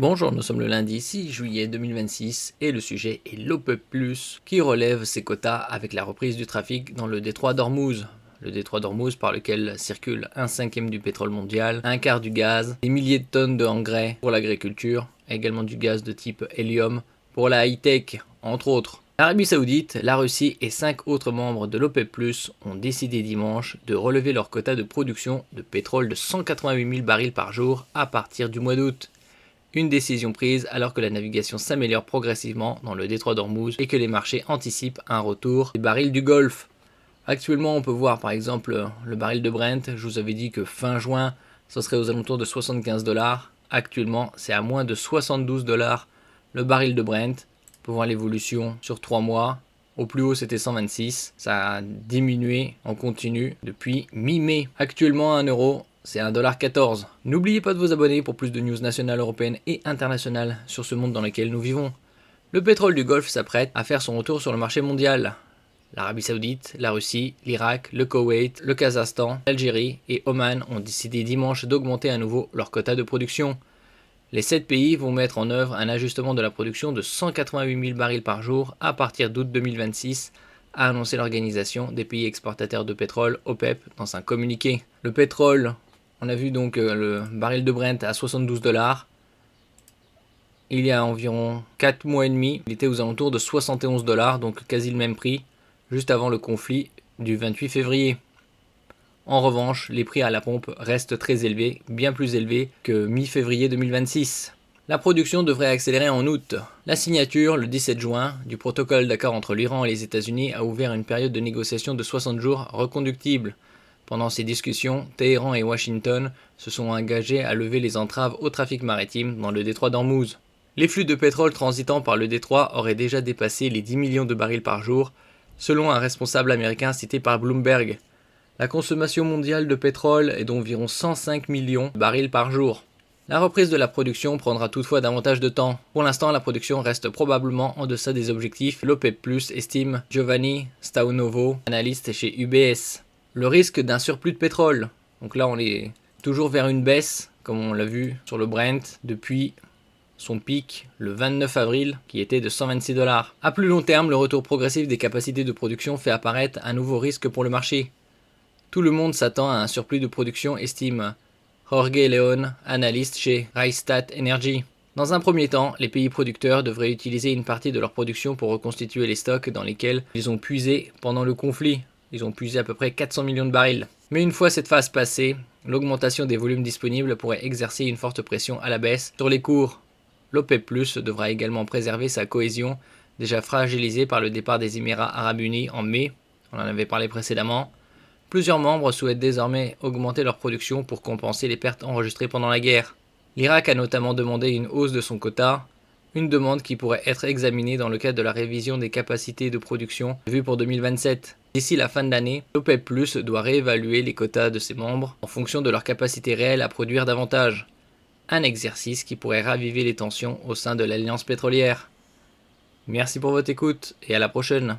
Bonjour, nous sommes le lundi 6 juillet 2026 et le sujet est l'OPEP+, qui relève ses quotas avec la reprise du trafic dans le détroit d'Ormuz. Le détroit d'Ormuz par lequel circule 1/5 du pétrole mondial, un quart du gaz, des milliers de tonnes d'engrais pour l'agriculture, également du gaz de type hélium pour la high-tech, entre autres. L'Arabie Saoudite, la Russie et 5 autres membres de l'OPEP+, ont décidé dimanche de relever leur quota de production de pétrole de 188 000 barils par jour à partir du mois d'août. Une décision prise alors que la navigation s'améliore progressivement dans le détroit d'Ormuz et que les marchés anticipent un retour des barils du Golfe. Actuellement, on peut voir par exemple le baril de Brent. Je vous avais dit que fin juin, ce serait aux alentours de 75 $. Actuellement, c'est à moins de 72 $ le baril de Brent. On peut voir l'évolution sur 3 mois. Au plus haut, c'était 126. Ça a diminué en continu depuis mi-mai. Actuellement, 1 euro, c'est 1,14 $. N'oubliez pas de vous abonner pour plus de news nationales, européennes et internationales sur ce monde dans lequel nous vivons. Le pétrole du Golfe s'apprête à faire son retour sur le marché mondial. L'Arabie Saoudite, la Russie, l'Irak, le Koweït, le Kazakhstan, l'Algérie et Oman ont décidé dimanche d'augmenter à nouveau leur quota de production. Les 7 pays vont mettre en œuvre un ajustement de la production de 188 000 barils par jour à partir d'août 2026, a annoncé l'organisation des pays exportateurs de pétrole OPEP dans un communiqué. Le pétrole, on a vu donc le baril de Brent à 72 $. Il y a environ 4 mois et demi, il était aux alentours de 71 $, donc quasi le même prix, juste avant le conflit du 28 février. En revanche, les prix à la pompe restent très élevés, bien plus élevés que mi-février 2026. La production devrait accélérer en août. La signature, le 17 juin, du protocole d'accord entre l'Iran et les États-Unis a ouvert une période de négociation de 60 jours reconductible. Pendant ces discussions, Téhéran et Washington se sont engagés à lever les entraves au trafic maritime dans le détroit d'Ormuz. Les flux de pétrole transitant par le détroit auraient déjà dépassé les 10 millions de barils par jour, selon un responsable américain cité par Bloomberg. La consommation mondiale de pétrole est d'environ 105 millions de barils par jour. La reprise de la production prendra toutefois davantage de temps. Pour l'instant, la production reste probablement en deçà des objectifs, l'OPEP+, estime Giovanni Staunovo, analyste chez UBS. Le risque d'un surplus de pétrole. Donc là, on est toujours vers une baisse, comme on l'a vu sur le Brent, depuis son pic le 29 avril, qui était de 126 $. À plus long terme, le retour progressif des capacités de production fait apparaître un nouveau risque pour le marché. Tout le monde s'attend à un surplus de production, estime Jorge León, analyste chez Rystad Energy. Dans un premier temps, les pays producteurs devraient utiliser une partie de leur production pour reconstituer les stocks dans lesquels ils ont puisé pendant le conflit. Ils ont puisé à peu près 400 millions de barils. Mais une fois cette phase passée, l'augmentation des volumes disponibles pourrait exercer une forte pression à la baisse sur les cours. L'OPEP+ devra également préserver sa cohésion, déjà fragilisée par le départ des Émirats arabes unis en mai, on en avait parlé précédemment. Plusieurs membres souhaitent désormais augmenter leur production pour compenser les pertes enregistrées pendant la guerre. L'Irak a notamment demandé une hausse de son quota, une demande qui pourrait être examinée dans le cadre de la révision des capacités de production prévue pour 2027. D'ici la fin de l'année, l'OPEP+ doit réévaluer les quotas de ses membres en fonction de leur capacité réelle à produire davantage. Un exercice qui pourrait raviver les tensions au sein de l'alliance pétrolière. Merci pour votre écoute et à la prochaine.